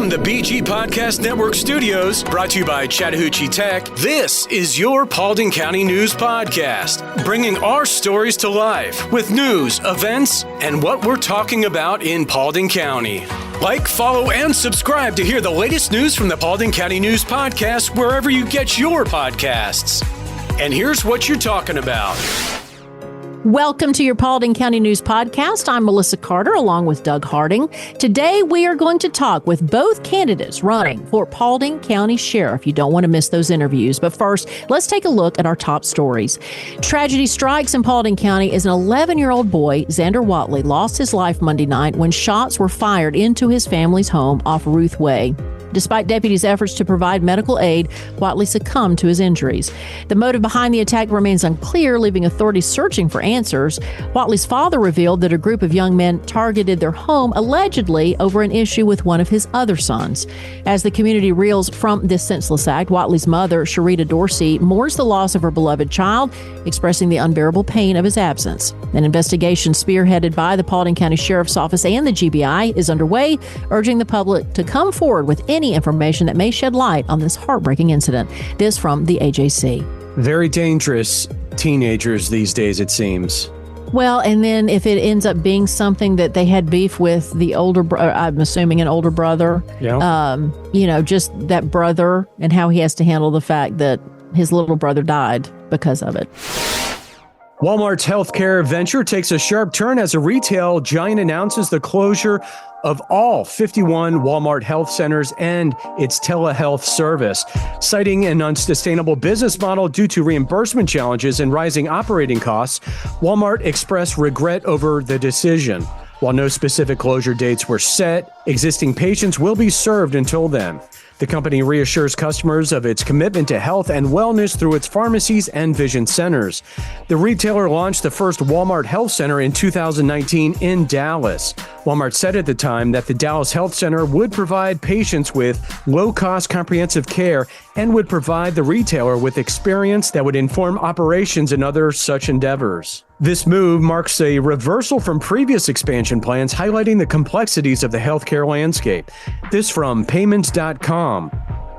From the BG Podcast Network studios, brought to you by Chattahoochee Tech, this is your Paulding County News Podcast, bringing our stories to life with news, events, and what we're talking about in Paulding County. Like, follow, and subscribe to hear the latest news from the Paulding County News Podcast wherever you get your podcasts. And here's what you're talking about. Welcome to your Paulding County News Podcast. I'm Melissa Carter along with Doug Harding. Today we are going to talk with both candidates running for Paulding County Sheriff. You don't want to miss those interviews. But first, let's take a look at our top stories. Tragedy strikes in Paulding County as an 11-year-old boy, Zander Whatley, lost his life Monday night when shots were fired into his family's home off Ruth Way. Despite deputies' efforts to provide medical aid, Whatley succumbed to his injuries. The motive behind the attack remains unclear, leaving authorities searching for answers. Whatley's father revealed that a group of young men targeted their home, allegedly over an issue with one of his other sons. As the community reels from this senseless act, Whatley's mother, Sherriff Dorsey, mourns the loss of her beloved child, expressing the unbearable pain of his absence. An investigation spearheaded by the Paulding County Sheriff's Office and the GBI is underway, urging the public to come forward with any information that may shed light on this heartbreaking incident. This from the AJC. Very dangerous teenagers these days, it seems. Well, and then if it ends up being something that they had beef with the older, I'm assuming an older brother, just that brother and how he has to handle the fact that his little brother died because of it. Walmart's healthcare venture takes a sharp turn as a retail giant announces the closure of all 51 Walmart health centers and its telehealth service, citing an unsustainable business model due to reimbursement challenges and rising operating costs. Walmart expressed regret over the decision. While no specific closure dates were set, existing patients will be served until then. The company reassures customers of its commitment to health and wellness through its pharmacies and vision centers. The retailer launched the first Walmart Health Center in 2019 in Dallas. Walmart said at the time that the Dallas Health Center would provide patients with low-cost comprehensive care and would provide the retailer with experience that would inform operations and other such endeavors. This move marks a reversal from previous expansion plans, highlighting the complexities of the healthcare landscape. This from payments.com.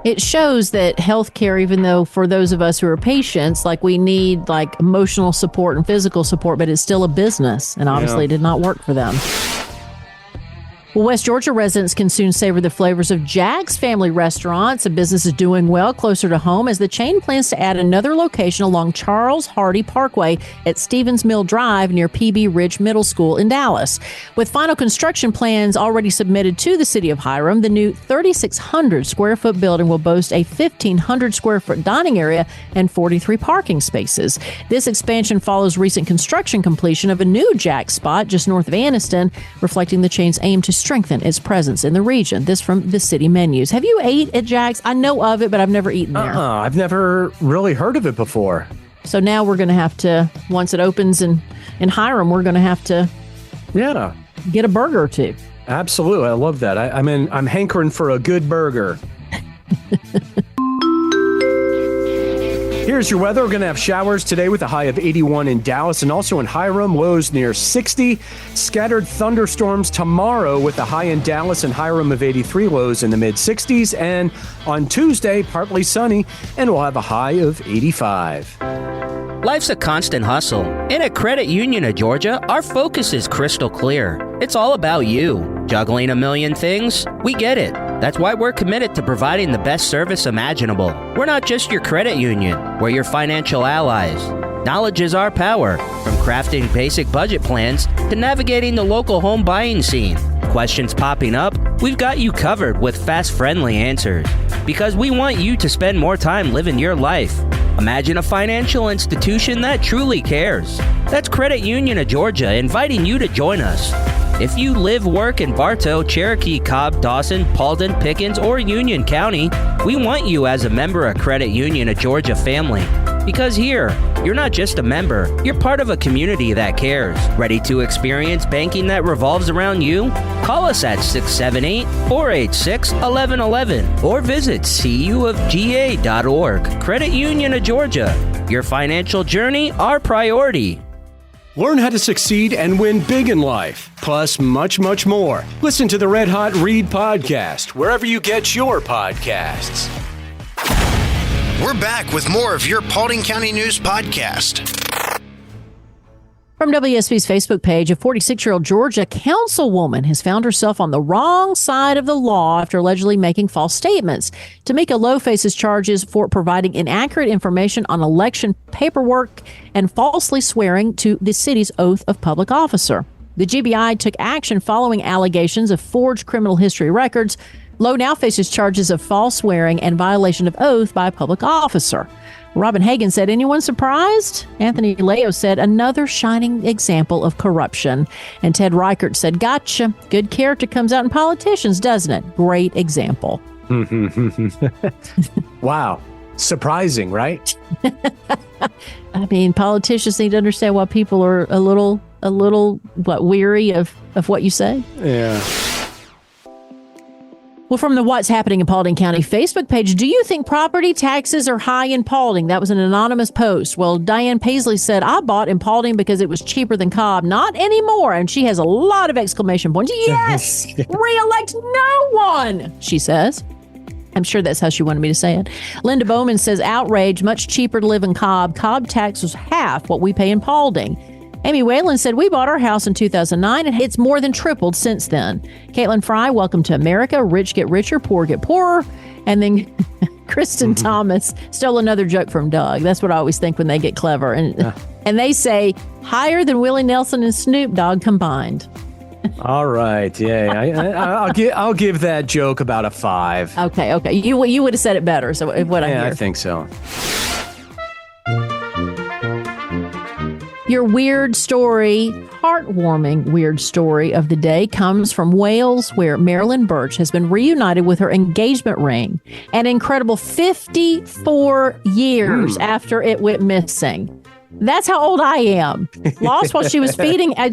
It shows that healthcare, even though for those of us who are patients, we need emotional support and physical support, but it's still a business, and obviously it did not work for them. Well, West Georgia residents can soon savor the flavors of Jack's Family Restaurants. The business is doing well closer to home as the chain plans to add another location along Charles Hardy Parkway at Stevens Mill Drive near PB Ridge Middle School in Dallas. With final construction plans already submitted to the city of Hiram, the new 3,600 square foot building will boast a 1,500 square foot dining area and 43 parking spaces. This expansion follows recent construction completion of a new Jack's spot just north of Anniston, reflecting the chain's aim to strengthen its presence in the region. This from the city menus. Have you ate at Jack's? I know of it, but I've never eaten there. I've never really heard of it before. So now we're going to have to, once it opens in Hiram, we're going to have to get a burger or two. Absolutely. I love that. I'm hankering for a good burger. Here's your weather. We're going to have showers today with a high of 81 in Dallas and also in Hiram, lows near 60. Scattered thunderstorms tomorrow with a high in Dallas and Hiram of 83, lows in the mid-60s. And on Tuesday, partly sunny, and we'll have a high of 85. Life's a constant hustle, and at Credit Union of Georgia, our focus is crystal clear. It's all about you. Juggling a million things? We get it. That's why we're committed to providing the best service imaginable. We're not just your credit union, we're your financial allies. Knowledge is our power, from crafting basic budget plans to navigating the local home buying scene. Questions popping up? We've got you covered with fast, friendly answers. Because we want you to spend more time living your life. Imagine a financial institution that truly cares. That's Credit Union of Georgia inviting you to join us. If you live, work in Bartow, Cherokee, Cobb, Dawson, Paulding, Pickens, or Union County, we want you as a member of Credit Union of Georgia family. Because here, you're not just a member, you're part of a community that cares. Ready to experience banking that revolves around you? Call us at 678-486-1111 or visit cuofga.org. Credit Union of Georgia. Your financial journey, our priority. Learn how to succeed and win big in life, plus much, much more. Listen to the Red Hot Read podcast wherever you get your podcasts. We're back with more of your Paulding County News Podcast. From WSB's Facebook page, a 46-year-old Georgia councilwoman has found herself on the wrong side of the law after allegedly making false statements. Tamika Lowe faces charges for providing inaccurate information on election paperwork and falsely swearing to the city's oath of public officer. The GBI took action following allegations of forged criminal history records. Lowe now faces charges of false swearing and violation of oath by a public officer. Robin Hagan said, anyone surprised? Anthony Leo said, another shining example of corruption. And Ted Reichert said, gotcha. Good character comes out in politicians, doesn't it? Great example. Wow. Surprising, right? I mean, politicians need to understand why people are a little weary of what you say. Yeah. Well, from the What's Happening in Paulding County Facebook page, do you think property taxes are high in Paulding? That was an anonymous post. Well, Diane Paisley said, I bought in Paulding because it was cheaper than Cobb. Not anymore. And she has a lot of exclamation points. Yes! Re-elect no one, she says. I'm sure that's how she wanted me to say it. Linda Bowman says, outrage, much cheaper to live in Cobb. Cobb tax was half what we pay in Paulding. Amy Whalen said, we bought our house in 2009 and it's more than tripled since then. Caitlin Fry, welcome to America. Rich get richer, poor get poorer. And then Kristen Thomas stole another joke from Doug. That's what I always think when they get clever. And they say, higher than Willie Nelson and Snoop Dogg combined. All right. Yeah. I'll give that joke about a 5. Okay. You would have said it better. So what I hear. I think so. Your weird story, heartwarming weird story of the day comes from Wales, where Marilyn Birch has been reunited with her engagement ring an incredible 54 years after it went missing. That's how old I am. Lost while she was feeding hay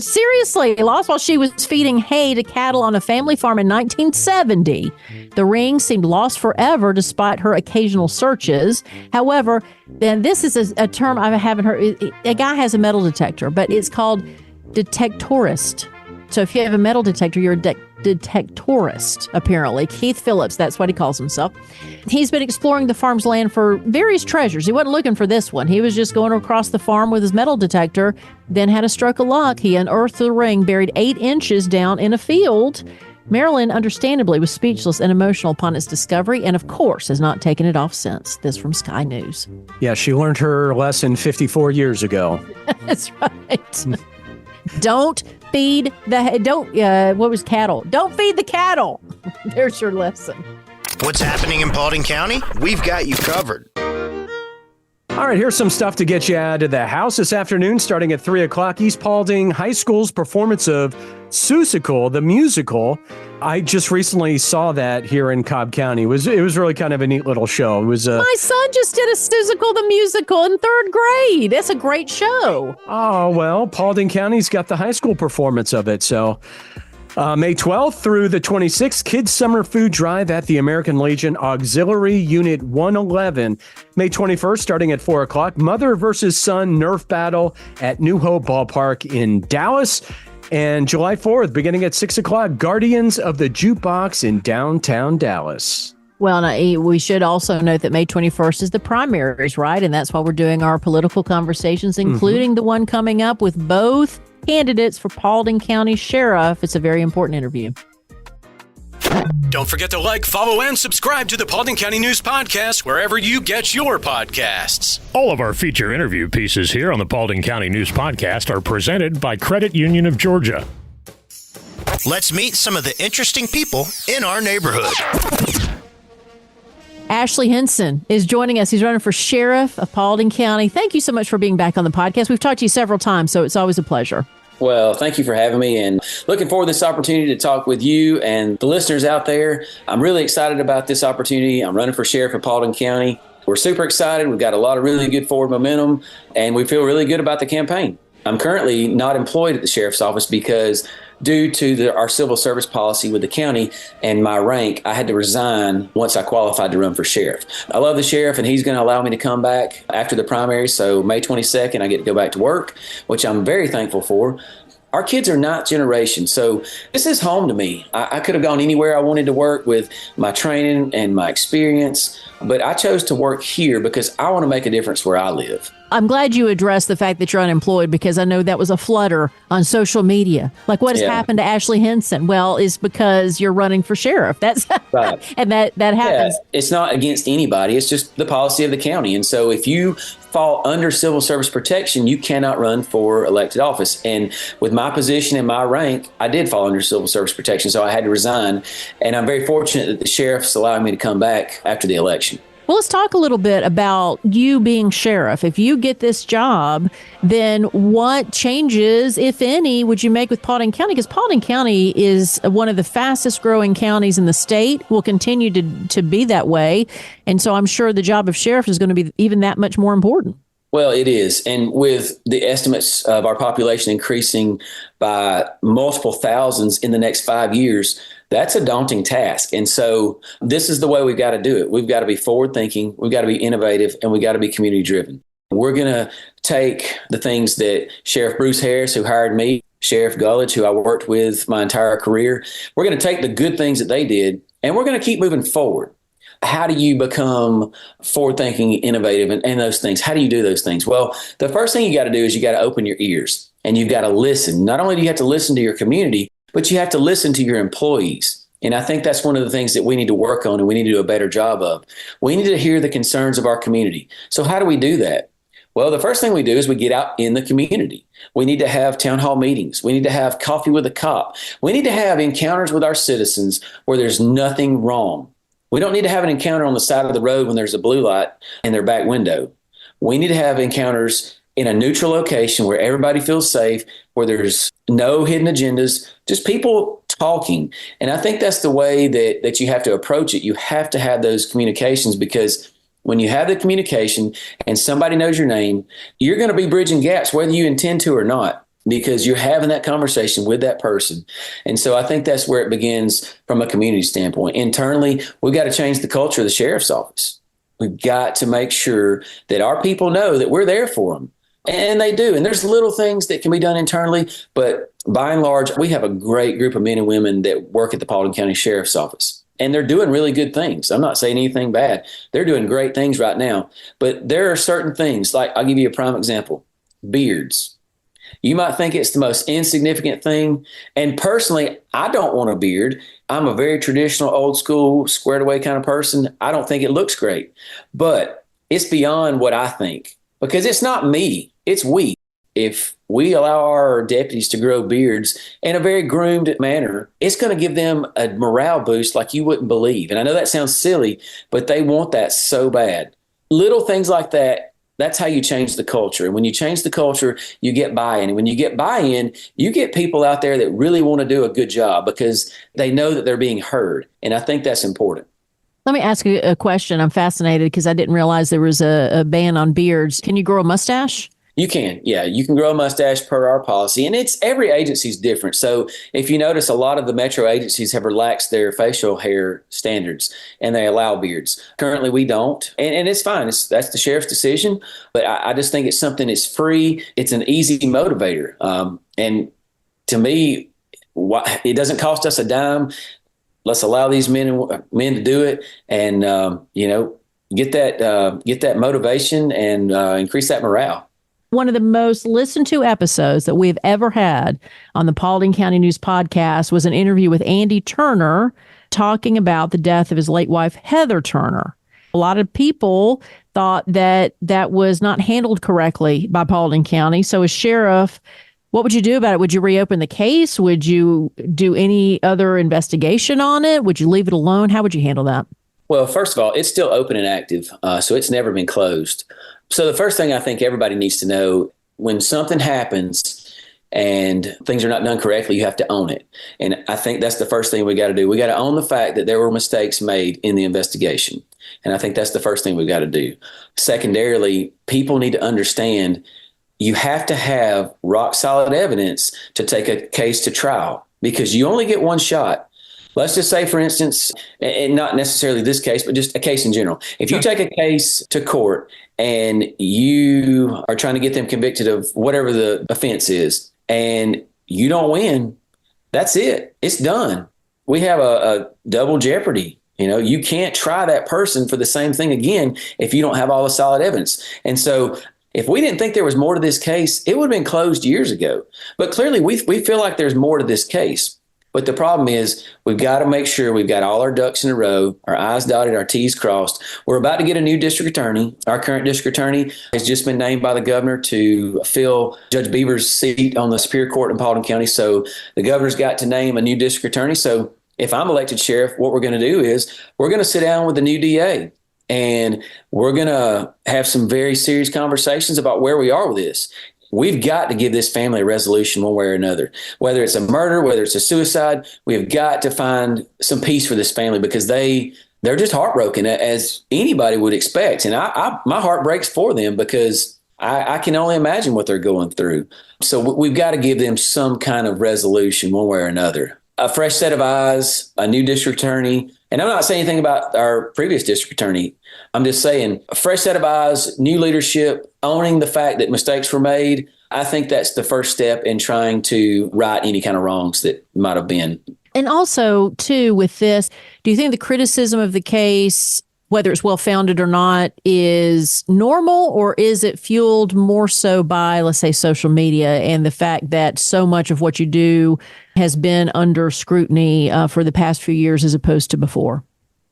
to cattle on a family farm in 1970. The ring seemed lost forever despite her occasional searches. However, then this is a term I haven't heard. A guy has a metal detector, but it's called detectorist. So if you have a metal detector, you're a detectorist, apparently. Keith Phillips, that's what he calls himself. He's been exploring the farm's land for various treasures. He wasn't looking for this one. He was just going across the farm with his metal detector, then had a stroke of luck. He unearthed the ring buried 8 inches down in a field. Marilyn, understandably, was speechless and emotional upon its discovery, and of course has not taken it off since. This from Sky News. Yeah, she learned her lesson 54 years ago. That's right. Don't feed cattle? Don't feed the cattle. There's your lesson. What's happening in Paulding County? We've got you covered. All right, here's some stuff to get you out of the house this afternoon. Starting at 3 o'clock, East Paulding High School's performance of Seussical, the musical. I just recently saw that here in Cobb County. It was really kind of a neat little show. It was my son just did a Seussical, the musical, in 3rd grade. That's a great show. Oh, well, Paulding County's got the high school performance of it. So May 12th through the 26th, Kids Summer Food Drive at the American Legion Auxiliary Unit 111. May 21st, starting at 4 o'clock, Mother versus Son Nerf Battle at New Hope Ballpark in Dallas. And July 4th, beginning at 6 o'clock, Guardians of the Jukebox in downtown Dallas. Well, we should also note that May 21st is the primaries, right? And that's why we're doing our political conversations, including the one coming up with both candidates for Paulding County Sheriff. It's a very important interview. Don't forget to like, follow, and subscribe to the Paulding County News Podcast wherever you get your podcasts. All of our feature interview pieces here on the Paulding County News Podcast are presented by Credit Union of Georgia. Let's meet some of the interesting people in our neighborhood. Ashley Henson is joining us. He's running for sheriff of Paulding County. Thank you so much for being back on the podcast. We've talked to you several times, so it's always a pleasure. Well, thank you for having me, and looking forward to this opportunity to talk with you and the listeners out there. I'm really excited about this opportunity. I'm running for sheriff of Paulding County. We're super excited. We've got a lot of really good forward momentum, and we feel really good about the campaign. I'm currently not employed at the sheriff's office because due to our civil service policy with the county and my rank, I had to resign once I qualified to run for sheriff. I love the sheriff, and he's going to allow me to come back after the primary. So May 22nd, I get to go back to work, which I'm very thankful for. Our kids are ninth generation, so this is home to me. I could have gone anywhere I wanted to work with my training and my experience, but I chose to work here because I want to make a difference where I live. I'm glad you addressed the fact that you're unemployed, because I know that was a flutter on social media. Like, what has happened to Ashley Henson? Well, it's because you're running for sheriff. That's right. And that happens. Yeah, it's not against anybody. It's just the policy of the county. And so if you fall under civil service protection, you cannot run for elected office. And with my position and my rank, I did fall under civil service protection, so I had to resign. And I'm very fortunate that the sheriff's allowing me to come back after the election. Well, let's talk a little bit about you being sheriff. If you get this job, then what changes, if any, would you make with Paulding County? Because Paulding County is one of the fastest growing counties in the state, will continue to be that way. And so I'm sure the job of sheriff is going to be even that much more important. Well, it is. And with the estimates of our population increasing by multiple thousands in the next 5 years, that's a daunting task. And so this is the way we've got to do it. We've got to be forward thinking. We've got to be innovative, and we've got to be community driven. We're going to take the things that Sheriff Bruce Harris, who hired me, Sheriff Gullidge, who I worked with my entire career, we're going to take the good things that they did, and we're going to keep moving forward. How do you become forward-thinking, innovative, and those things? How do you do those things? Well, the first thing you got to do is you got to open your ears, and you've got to listen. Not only do you have to listen to your community, but you have to listen to your employees. And I think that's one of the things that we need to work on and we need to do a better job of. We need to hear the concerns of our community. So how do we do that? Well, the first thing we do is we get out in the community. We need to have town hall meetings. We need to have coffee with a cop. We need to have encounters with our citizens where there's nothing wrong. We don't need to have an encounter on the side of the road when there's a blue light in their back window. We need to have encounters in a neutral location where everybody feels safe, where there's no hidden agendas, just people talking. And I think that's the way that you have to approach it. You have to have those communications, because when you have the communication and somebody knows your name, you're going to be bridging gaps, whether you intend to or not, because you're having that conversation with that person. And so I think that's where it begins from a community standpoint. Internally, we've got to change the culture of the sheriff's office. We've got to make sure that our people know that we're there for them. And they do. And there's little things that can be done internally, but by and large, we have a great group of men and women that work at the Paulding County Sheriff's Office. And they're doing really good things. I'm not saying anything bad. They're doing great things right now. But there are certain things, like I'll give you a prime example, beards. You might think it's the most insignificant thing. And personally, I don't want a beard. I'm a very traditional, old school, squared away kind of person. I don't think it looks great. But it's beyond what I think, because it's not me. It's we. If we allow our deputies to grow beards in a very groomed manner, it's going to give them a morale boost like you wouldn't believe. And I know that sounds silly, but they want that so bad. Little things like that, that's how you change the culture. And when you change the culture, you get buy-in. And when you get buy-in, you get people out there that really want to do a good job because they know that they're being heard. And I think that's important. Let me ask you a question. I'm fascinated because I didn't realize there was a ban on beards. Can you grow a mustache? You can. Yeah, you can grow a mustache per our policy. And it's every agency's different. So if you notice, a lot of the metro agencies have relaxed their facial hair standards and they allow beards. Currently, we don't. And it's fine. That's the sheriff's decision. But I just think it's something that's free. It's an easy motivator. And to me, it doesn't cost us a dime. Let's allow these men to do it and, get that motivation and increase that morale. One of the most listened to episodes that we've ever had on the Paulding County News Podcast was an interview with Andy Turner talking about the death of his late wife, Heather Turner. A lot of people thought that was not handled correctly by Paulding County. So as sheriff, what would you do about it? Would you reopen the case? Would you do any other investigation on it? Would you leave it alone? How would you handle that? Well, first of all, it's still open and active, so it's never been closed. So the first thing I think everybody needs to know, when something happens and things are not done correctly, you have to own it. And I think that's the first thing we got to do. We got to own the fact that there were mistakes made in the investigation. And I think that's the first thing we got to do. Secondarily, people need to understand you have to have rock solid evidence to take a case to trial. because you only get one shot. Let's just say, for instance, and not necessarily this case, but just a case in general. If you take a case to court and you are trying to get them convicted of whatever the offense is, and you don't win, that's it. It's done. We have a double jeopardy. You can't try that person for the same thing again if you don't have all the solid evidence. And so if we didn't think there was more to this case, it would have been closed years ago. But clearly we feel like there's more to this case. But the problem is we've got to make sure we've got all our ducks in a row, our I's dotted, our T's crossed. We're about to get a new district attorney. Our current district attorney has just been named by the governor to fill Judge Beaver's seat on the Superior Court in Paulding County. So the governor's got to name a new district attorney. So if I'm elected sheriff, what we're going to do is we're going to sit down with the new DA and we're going to have some very serious conversations about where we are with this. We've got to give this family a resolution one way or another. Whether it's a murder, whether it's a suicide, we've got to find some peace for this family because they're just heartbroken, as anybody would expect. And my heart breaks for them because I can only imagine what they're going through. So we've got to give them some kind of resolution one way or another. A fresh set of eyes, a new district attorney. And I'm not saying anything about our previous district attorney. I'm just saying a fresh set of eyes, new leadership, owning the fact that mistakes were made. I think that's the first step in trying to right any kind of wrongs that might have been. And also, too, with this, do you think the criticism of the case, whether it's well-founded or not, is normal, or is it fueled more so by, let's say, social media and the fact that so much of what you do has been under scrutiny for the past few years as opposed to before?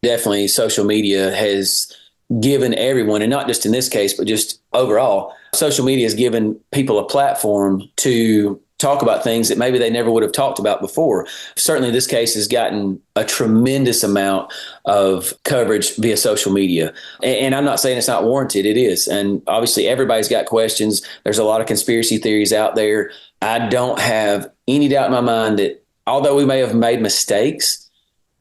Definitely, social media has given everyone, and not just in this case, but just overall, social media has given people a platform to talk about things that maybe they never would have talked about before. Certainly, this case has gotten a tremendous amount of coverage via social media. And I'm not saying it's not warranted. It is. And obviously, everybody's got questions. There's a lot of conspiracy theories out there. I don't have any doubt in my mind that although we may have made mistakes,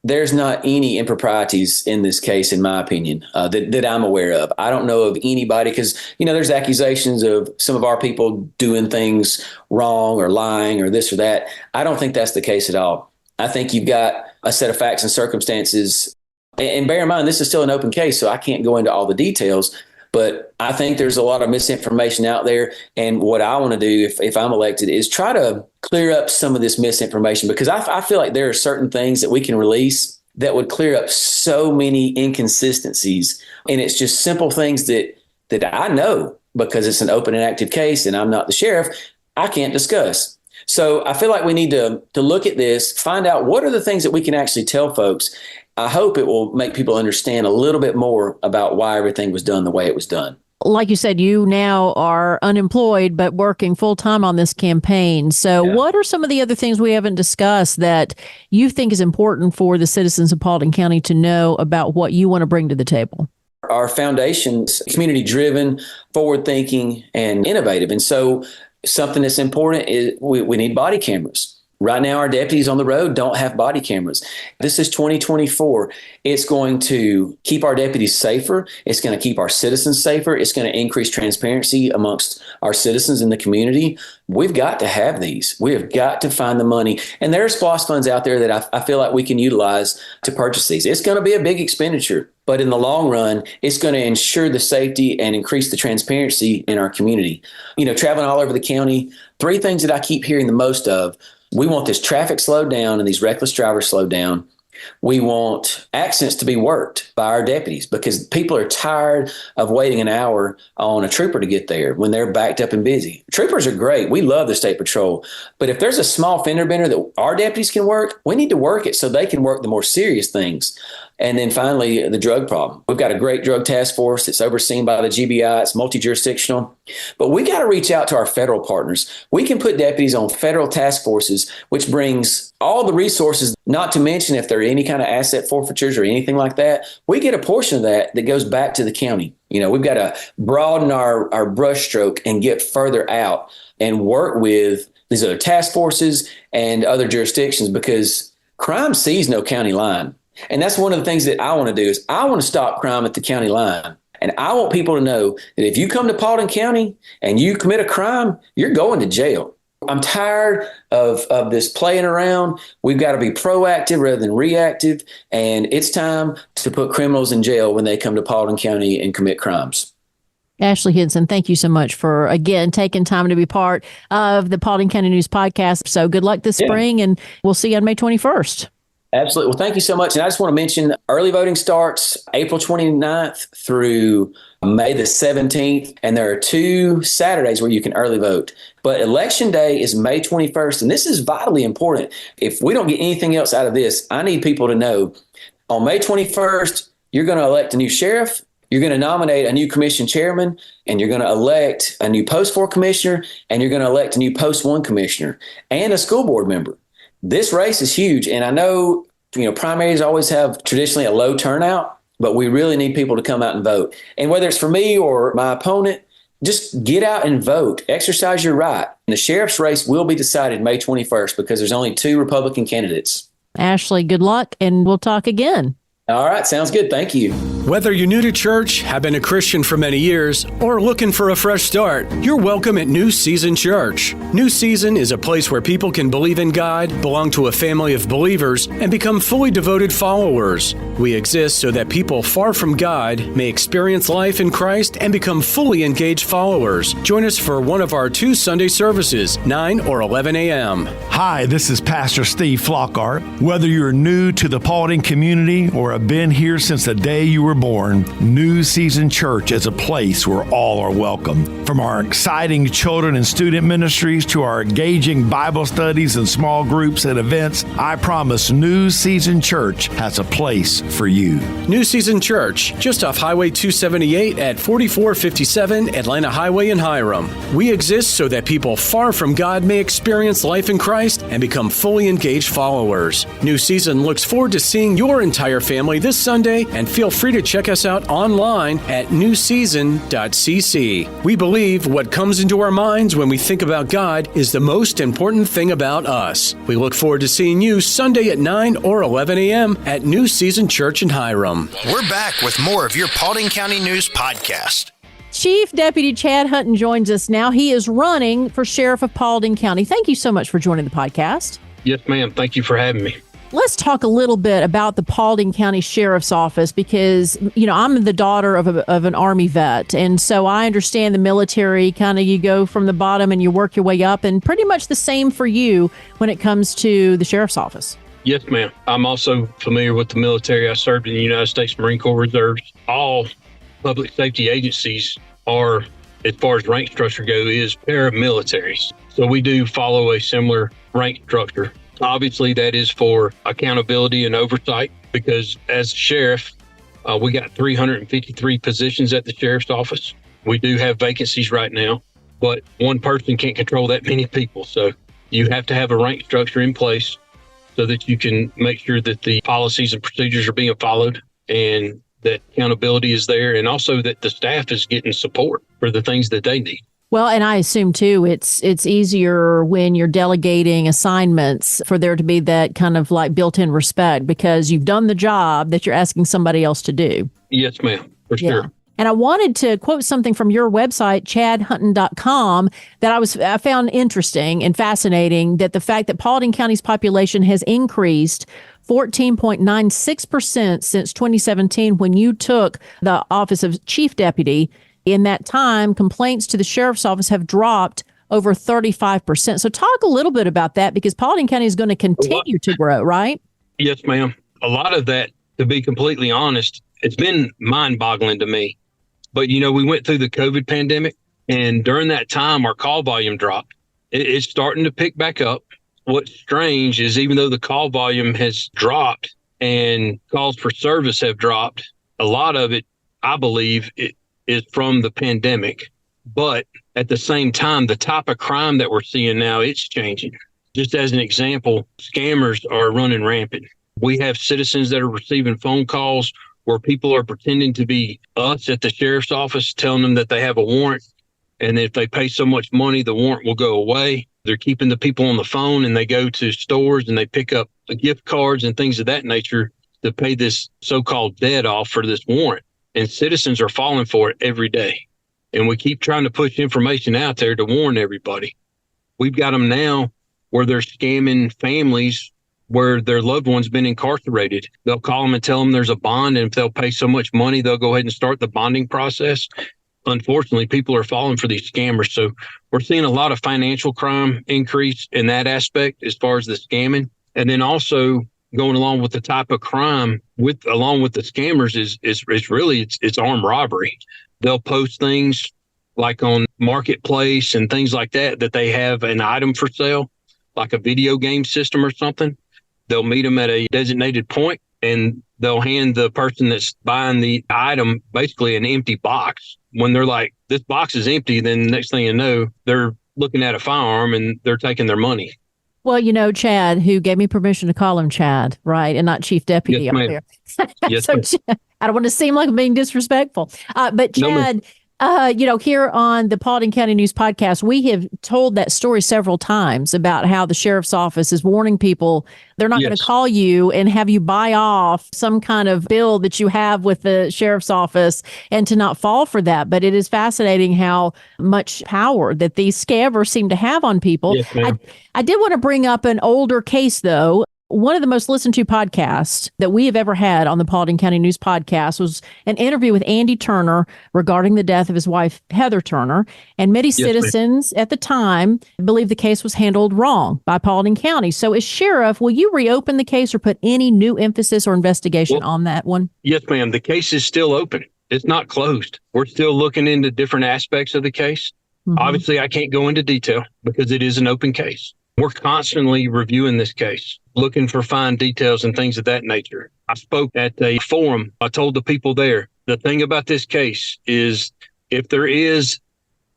there's not any improprieties in this case, in my opinion, that I'm aware of. I don't know of anybody because, there's accusations of some of our people doing things wrong or lying or this or that. I don't think that's the case at all. I think you've got a set of facts and circumstances. And bear in mind, this is still an open case, so I can't go into all the details. But I think there's a lot of misinformation out there. And what I want to do if I'm elected is try to clear up some of this misinformation, because I feel like there are certain things that we can release that would clear up so many inconsistencies. And it's just simple things that I know, because it's an open and active case and I'm not the sheriff, I can't discuss. So I feel like we need to look at this, find out what are the things that we can actually tell folks. I hope it will make people understand a little bit more about why everything was done the way it was done. Like you said, you now are unemployed, but working full time on this campaign. So What are some of the other things we haven't discussed that you think is important for the citizens of Paulding County to know about what you want to bring to the table? Our foundation's community driven, forward thinking, and innovative. And so something that's important is we need body cameras. Right now, our deputies on the road don't have body cameras. This is 2024. It's going to keep our deputies safer. It's going to keep our citizens safer. It's going to increase transparency amongst our citizens in the community. We've got to have these. We have got to find the money. And there are SPLOST funds out there that I feel like we can utilize to purchase these. It's going to be a big expenditure, but in the long run, it's going to ensure the safety and increase the transparency in our community. Traveling all over the county, three things that I keep hearing the most of. We want this traffic slowed down and these reckless drivers slowed down. We want accidents to be worked by our deputies, because people are tired of waiting an hour on a trooper to get there when they're backed up and busy. Troopers are great. We love the state patrol. But if there's a small fender bender that our deputies can work, we need to work it so they can work the more serious things. And then finally, the drug problem. We've got a great drug task force that's overseen by the GBI. It's multi-jurisdictional. But we got to reach out to our federal partners. We can put deputies on federal task forces, which brings all the resources, not to mention if there are any kind of asset forfeitures or anything like that, we get a portion of that goes back to the county. We've got to broaden our brushstroke and get further out and work with these other task forces and other jurisdictions, because crime sees no county line. And that's one of the things that I want to do is I want to stop crime at the county line. And I want people to know that if you come to Paulding County and you commit a crime, you're going to jail. I'm tired of this playing around. We've got to be proactive rather than reactive. And it's time to put criminals in jail when they come to Paulding County and commit crimes. Ashley Henson, thank you so much for, again, taking time to be part of the Paulding County News Podcast. So good luck this spring, and we'll see you on May 21st. Absolutely. Well, thank you so much. And I just want to mention early voting starts April 29th through May the 17th. And there are 2 Saturdays where you can early vote. But Election Day is May 21st. And this is vitally important. If we don't get anything else out of this, I need people to know on May 21st, you're going to elect a new sheriff. You're going to nominate a new commission chairman, and you're going to elect a new Post 4 commissioner, and you're going to elect a new Post 1 commissioner and a school board member. This race is huge. And I know, primaries always have traditionally a low turnout, but we really need people to come out and vote. And whether it's for me or my opponent, just get out and vote. Exercise your right. And the sheriff's race will be decided May 21st because there's only 2 Republican candidates. Ashley, good luck, and we'll talk again. All right. Sounds good. Thank you. Whether you're new to church, have been a Christian for many years, or looking for a fresh start, you're welcome at New Season Church. New Season is a place where people can believe in God, belong to a family of believers, and become fully devoted followers. We exist so that people far from God may experience life in Christ and become fully engaged followers. Join us for one of our 2 Sunday services, 9 or 11 a.m. Hi, this is Pastor Steve Flockhart. Whether you're new to the Paulding community or have been here since the day you were born, New Season Church is a place where all are welcome. From our exciting children and student ministries to our engaging Bible studies and small groups and events, I promise New Season Church has a place for you. New Season Church, just off Highway 278 at 4457 Atlanta Highway in Hiram. We exist so that people far from God may experience life in Christ and become fully engaged followers. New Season looks forward to seeing your entire family this Sunday, and feel free to check us out online at newseason.cc. We believe what comes into our minds when we think about God is the most important thing about us. We look forward to seeing you Sunday at 9 or 11 a.m. at New Season Church in Hiram. We're back with more of your Paulding County News Podcast. Chief Deputy Chad Hunton joins us now. He is running for Sheriff of Paulding County. Thank you so much for joining the podcast. Yes, ma'am. Thank you for having me. Let's talk a little bit about the Paulding County Sheriff's Office because, I'm the daughter of an Army vet. And so I understand the military, kind of you go from the bottom and you work your way up, and pretty much the same for you when it comes to the Sheriff's Office. Yes, ma'am. I'm also familiar with the military. I served in the United States Marine Corps Reserves. All public safety agencies are, as far as rank structure go, is paramilitaries. So we do follow a similar rank structure. Obviously, that is for accountability and oversight because as sheriff, we got 353 positions at the sheriff's office. We do have vacancies right now, but one person can't control that many people. So you have to have a rank structure in place so that you can make sure that the policies and procedures are being followed and that accountability is there, and also that the staff is getting support for the things that they need. Well, and I assume, too, it's easier when you're delegating assignments for there to be that kind of like built-in respect because you've done the job that you're asking somebody else to do. Yes, ma'am, for sure. And I wanted to quote something from your website, chadhunton.com, that I found interesting and fascinating, that the fact that Paulding County's population has increased 14.96% since 2017 when you took the office of chief deputy. In that time, complaints to the sheriff's office have dropped over 35%. So talk a little bit about that because Paulding County is going to continue to grow, right? Yes, ma'am. A lot of that, to be completely honest, it's been mind-boggling to me. But, we went through the COVID pandemic, and during that time, our call volume dropped. It's starting to pick back up. What's strange is even though the call volume has dropped and calls for service have dropped, a lot of it, I believe, is from the pandemic. But at the same time, the type of crime that we're seeing now, it's changing. Just as an example, scammers are running rampant. We have citizens that are receiving phone calls where people are pretending to be us at the sheriff's office, telling them that they have a warrant. And if they pay so much money, the warrant will go away. They're keeping the people on the phone, and they go to stores and they pick up gift cards and things of that nature to pay this so-called debt off for this warrant. And citizens are falling for it every day. And we keep trying to push information out there to warn everybody. We've got them now where they're scamming families where their loved one's been incarcerated. They'll call them and tell them there's a bond, and if they'll pay so much money, they'll go ahead and start the bonding process. Unfortunately, people are falling for these scammers. So we're seeing a lot of financial crime increase in that aspect as far as the scamming. And then also going along with the type of crime along with the scammers is really it's armed robbery. They'll post things like on Marketplace and things like that they have an item for sale, like a video game system or something. They'll meet them at a designated point, and they'll hand the person that's buying the item basically an empty box. When they're like, this box is empty, then the next thing you know, they're looking at a firearm and they're taking their money. Well, Chad, who gave me permission to call him Chad, right, and not Chief Deputy Yes, up ma'am. there. Yes, So ma'am. Chad, I don't want to seem like I'm being disrespectful. But No, ma'am. Chad, here on the Paulding County News Podcast, we have told that story several times about how the sheriff's office is warning people they're not going to Yes. call you and have you buy off some kind of bill that you have with the sheriff's office, and to not fall for that. But it is fascinating how much power that these scammers seem to have on people. Yes, ma'am. I did want to bring up an older case, though. One of the most listened to podcasts that we have ever had on the Paulding County News Podcast was an interview with Andy Turner regarding the death of his wife, Heather Turner. And many citizens at the time believed the case was handled wrong by Paulding County. So as sheriff, will you reopen the case or put any new emphasis or investigation on that one? Yes, ma'am. The case is still open. It's not closed. We're still looking into different aspects of the case. Mhm. Obviously, I can't go into detail because it is an open case. We're constantly reviewing this case, looking for fine details and things of that nature. I spoke at a forum. I told the people there, the thing about this case is if there is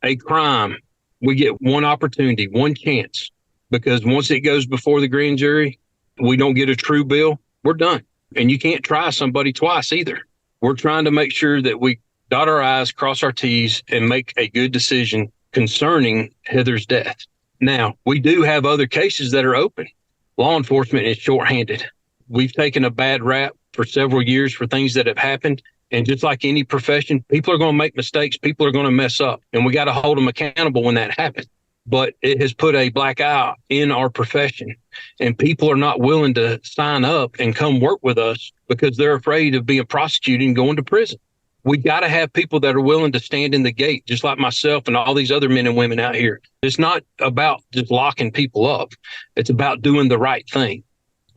a crime, we get one opportunity, one chance, because once it goes before the grand jury, we don't get a true bill, we're done. And you can't try somebody twice either. We're trying to make sure that we dot our I's, cross our T's, and make a good decision concerning Heather's death. Now, we do have other cases that are open. Law enforcement is shorthanded. We've taken a bad rap for several years for things that have happened. And just like any profession, people are going to make mistakes. People are going to mess up. And we got to hold them accountable when that happens. But it has put a black eye in our profession. And people are not willing to sign up and come work with us because they're afraid of being prosecuted and going to prison. We got to have people that are willing to stand in the gate, just like myself and all these other men and women out here. It's not about just locking people up. It's about doing the right thing.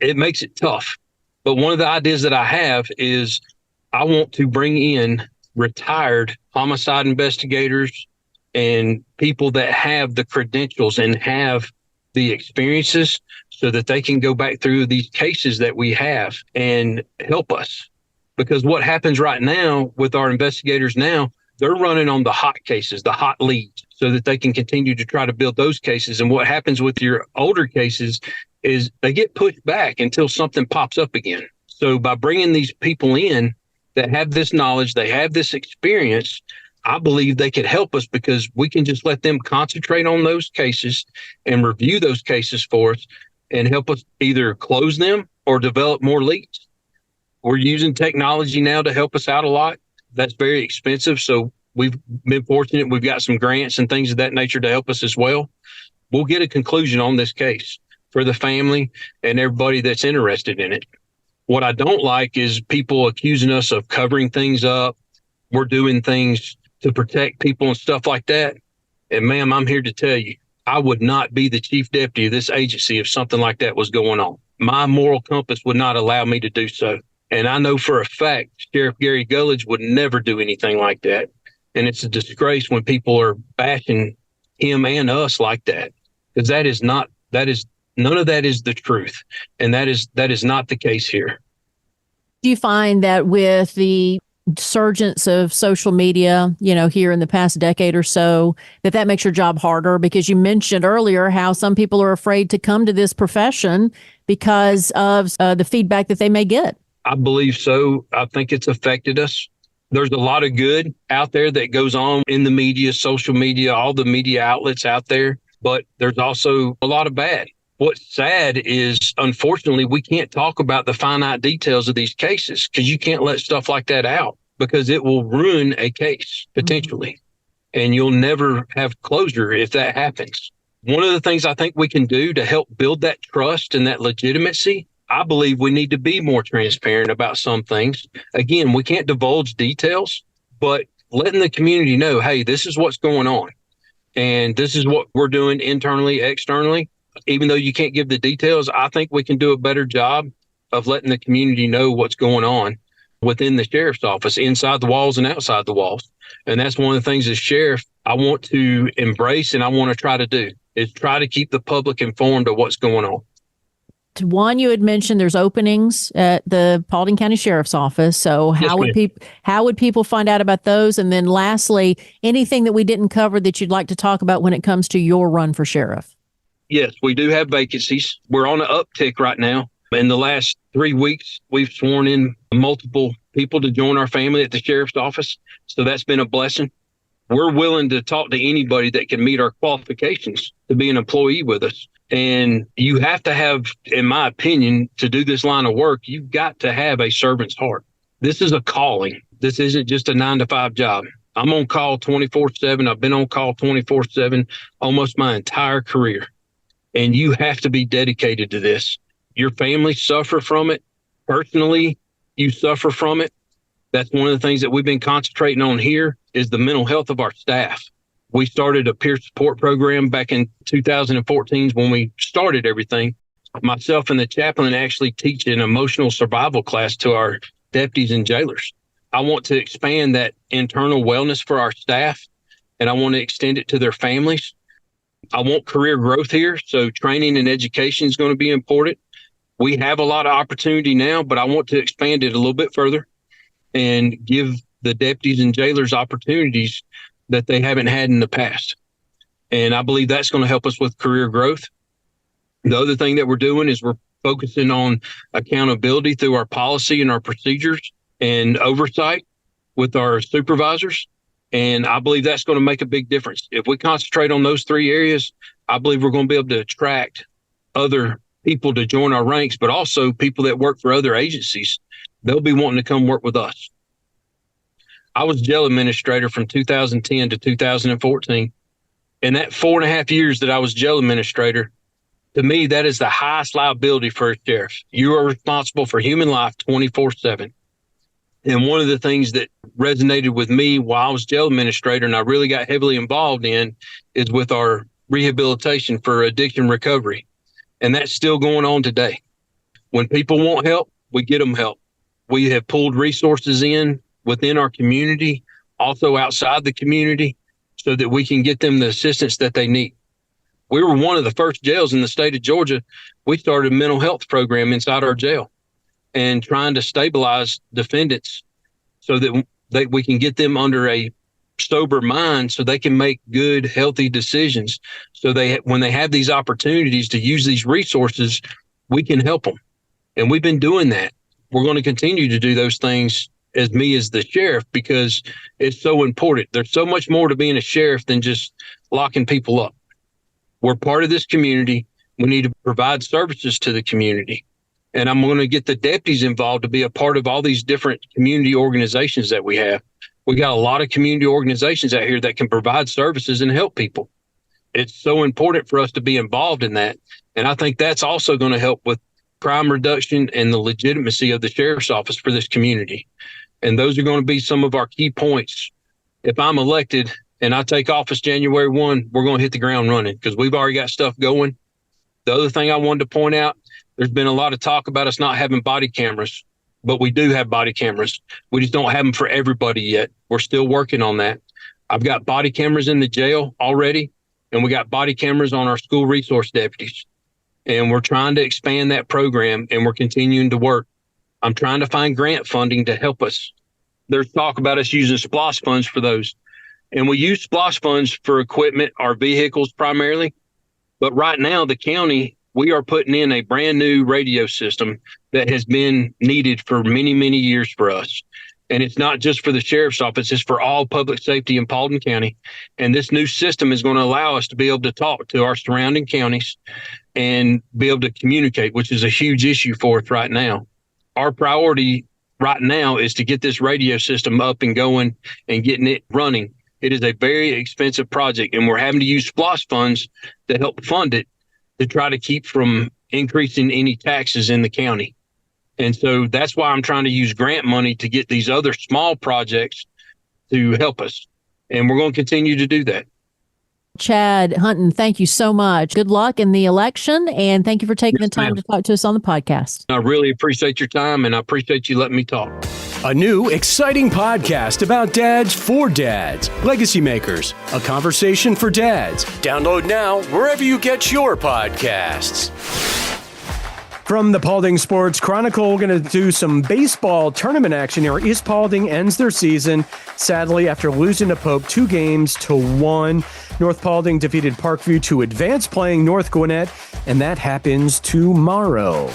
It makes it tough. But one of the ideas that I have is I want to bring in retired homicide investigators and people that have the credentials and have the experiences so that they can go back through these cases that we have and help us. Because what happens right now with our investigators now, they're running on the hot cases, the hot leads, so that they can continue to try to build those cases. And what happens with your older cases is they get pushed back until something pops up again. So by bringing these people in that have this knowledge, they have this experience, I believe they could help us because we can just let them concentrate on those cases and review those cases for us and help us either close them or develop more leads. We're using technology now to help us out a lot. That's very expensive. So we've been fortunate. We've got some grants and things of that nature to help us as well. We'll get a conclusion on this case for the family and everybody that's interested in it. What I don't like is people accusing us of covering things up. We're doing things to protect people and stuff like that. And ma'am, I'm here to tell you, I would not be the chief deputy of this agency if something like that was going on. My moral compass would not allow me to do so. And I know for a fact, Sheriff Gary Gullidge would never do anything like that. And it's a disgrace when people are bashing him and us like that, because none of that is the truth. And that is not the case here. Do you find that with the surgence of social media, here in the past decade or so, that makes your job harder? Because you mentioned earlier how some people are afraid to come to this profession because of the feedback that they may get. I believe so. I think it's affected us. There's a lot of good out there that goes on in the media, social media, all the media outlets out there, but there's also a lot of bad. What's sad is, unfortunately, we can't talk about the finite details of these cases because you can't let stuff like that out because it will ruin a case potentially. And you'll never have closure if that happens. One of the things I think we can do to help build that trust and that legitimacy, I believe we need to be more transparent about some things. Again, we can't divulge details, but letting the community know, hey, this is what's going on. And this is what we're doing internally, externally. Even though you can't give the details, I think we can do a better job of letting the community know what's going on within the sheriff's office, inside the walls and outside the walls. And that's one of the things as sheriff I want to embrace and I want to try to do, is try to keep the public informed of what's going on. One, you had mentioned there's openings at the Paulding County Sheriff's Office. So how would people find out about those? And then lastly, anything that we didn't cover that you'd like to talk about when it comes to your run for sheriff? Yes, we do have vacancies. We're on an uptick right now. In the last 3 weeks, we've sworn in multiple people to join our family at the sheriff's office. So that's been a blessing. We're willing to talk to anybody that can meet our qualifications to be an employee with us. And you have to have, in my opinion, to do this line of work, you've got to have a servant's heart. This is a calling. This isn't just a 9-to-5 job. I'm on call 24/7. I've been on call 24/7 almost my entire career. And you have to be dedicated to this. Your family suffer from it. Personally, you suffer from it. That's one of the things that we've been concentrating on here is the mental health of our staff. We started a peer support program back in 2014 when we started everything. Myself and the chaplain actually teach an emotional survival class to our deputies and jailers. I want to expand that internal wellness for our staff, and I want to extend it to their families. I want career growth here, so training and education is going to be important. We have a lot of opportunity now, but I want to expand it a little bit further and give the deputies and jailers opportunities that they haven't had in the past. And I believe that's going to help us with career growth. The other thing that we're doing is we're focusing on accountability through our policy and our procedures and oversight with our supervisors. And I believe that's going to make a big difference. If we concentrate on those 3 areas, I believe we're going to be able to attract other people to join our ranks, but also people that work for other agencies. They'll be wanting to come work with us. I was jail administrator from 2010 to 2014. And that 4.5 years that I was jail administrator, to me, that is the highest liability for a sheriff. You are responsible for human life 24/7. And one of the things that resonated with me while I was jail administrator, and I really got heavily involved in, is with our rehabilitation for addiction recovery. And that's still going on today. When people want help, we get them help. We have pulled resources in within our community, also outside the community, so that we can get them the assistance that they need. We were one of the first jails in the state of Georgia. We started a mental health program inside our jail and trying to stabilize defendants so that we can get them under a sober mind so they can make good, healthy decisions. So when they have these opportunities to use these resources, we can help them. And we've been doing that. We're going to continue to do those things as the sheriff, because it's so important. There's so much more to being a sheriff than just locking people up. We're part of this community. We need to provide services to the community. And I'm going to get the deputies involved to be a part of all these different community organizations that we have. We got a lot of community organizations out here that can provide services and help people. It's so important for us to be involved in that. And I think that's also going to help with crime reduction and the legitimacy of the sheriff's office for this community. And those are going to be some of our key points. If I'm elected and I take office January 1, we're going to hit the ground running because we've already got stuff going. The other thing I wanted to point out, there's been a lot of talk about us not having body cameras, but we do have body cameras. We just don't have them for everybody yet. We're still working on that. I've got body cameras in the jail already, and we got body cameras on our school resource deputies. And we're trying to expand that program, and we're continuing to work. I'm trying to find grant funding to help us. There's talk about us using SPLOST funds for those. And we use SPLOST funds for equipment, our vehicles primarily. But right now, the county, we are putting in a brand new radio system that has been needed for many, many years for us. And it's not just for the sheriff's office, it's for all public safety in Paulding County. And this new system is going to allow us to be able to talk to our surrounding counties and be able to communicate, which is a huge issue for us right now. Our priority right now is to get this radio system up and going and getting it running It is a very expensive project, and we're having to use SPLOST funds to help fund it to try to keep from increasing any taxes in the county. And so that's why I'm trying to use grant money to get these other small projects to help us. And we're going to continue to do that. Chad Hunton, thank you so much. Good luck in the election, and thank you for taking the time to talk to us on the podcast. I really appreciate your time, and I appreciate you letting me talk. A new, exciting podcast about dads for dads, legacy makers, a conversation for dads. Download now wherever you get your podcasts. From the Paulding Sports Chronicle, we're going to do some baseball tournament action here. East Paulding ends their season, sadly, after losing to Pope 2-1. North Paulding defeated Parkview to advance, playing North Gwinnett, and that happens tomorrow.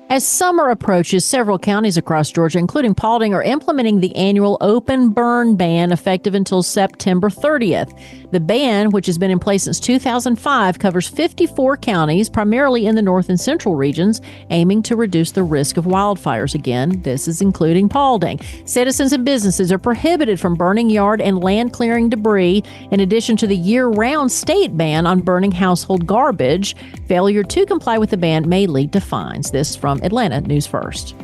As summer approaches, several counties across Georgia, including Paulding, are implementing the annual open burn ban effective until September 30th. The ban, which has been in place since 2005, covers 54 counties, primarily in the north and central regions, aiming to reduce the risk of wildfires. Again, this is including Paulding. Citizens and businesses are prohibited from burning yard and land clearing debris, in addition to the year-round state ban on burning household garbage. Failure to comply with the ban may lead to fines. This from Atlanta News First.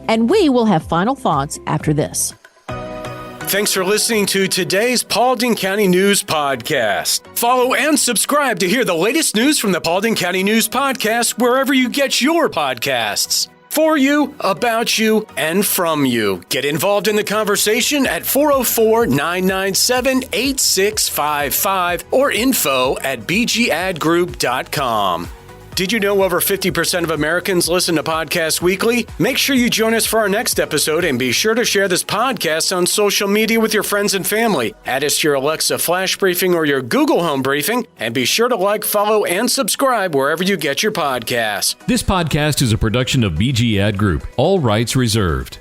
And we will have final thoughts after this. Thanks for listening to today's Paulding County News Podcast. Follow and subscribe to hear the latest news from the Paulding County News Podcast wherever you get your podcasts. For you, about you, and from you. Get involved in the conversation at 404-997-8655 or info@bgadgroup.com. Did you know over 50% of Americans listen to podcasts weekly? Make sure you join us for our next episode, and be sure to share this podcast on social media with your friends and family. Add us to your Alexa Flash Briefing or your Google Home Briefing, and be sure to like, follow, and subscribe wherever you get your podcasts. This podcast is a production of BG Ad Group. All rights reserved.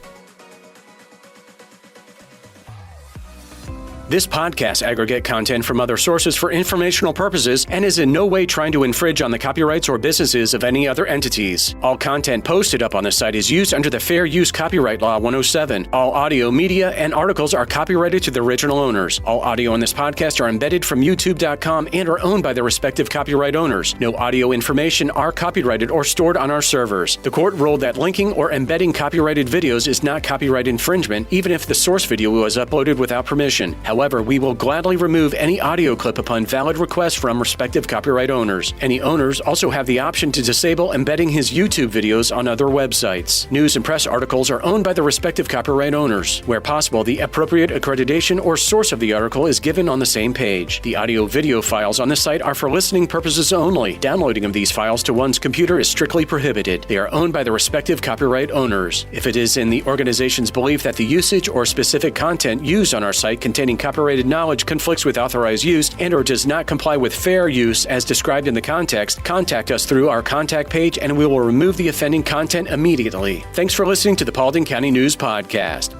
This podcast aggregate content from other sources for informational purposes and is in no way trying to infringe on the copyrights or businesses of any other entities. All content posted up on the site is used under the Fair Use Copyright Law 107. All audio, media, and articles are copyrighted to the original owners. All audio in this podcast are embedded from YouTube.com and are owned by their respective copyright owners. No audio information are copyrighted or stored on our servers. The court ruled that linking or embedding copyrighted videos is not copyright infringement, even if the source video was uploaded without permission. However, we will gladly remove any audio clip upon valid request from respective copyright owners. Any owners also have the option to disable embedding his YouTube videos on other websites. News and press articles are owned by the respective copyright owners. Where possible, the appropriate accreditation or source of the article is given on the same page. The audio-video files on the site are for listening purposes only. Downloading of these files to one's computer is strictly prohibited. They are owned by the respective copyright owners. If it is in the organization's belief that the usage or specific content used on our site containing copyrighted knowledge conflicts with authorized use and or does not comply with fair use as described in the context, contact us through our contact page and we will remove the offending content immediately. Thanks for listening to the Paulding County News Podcast.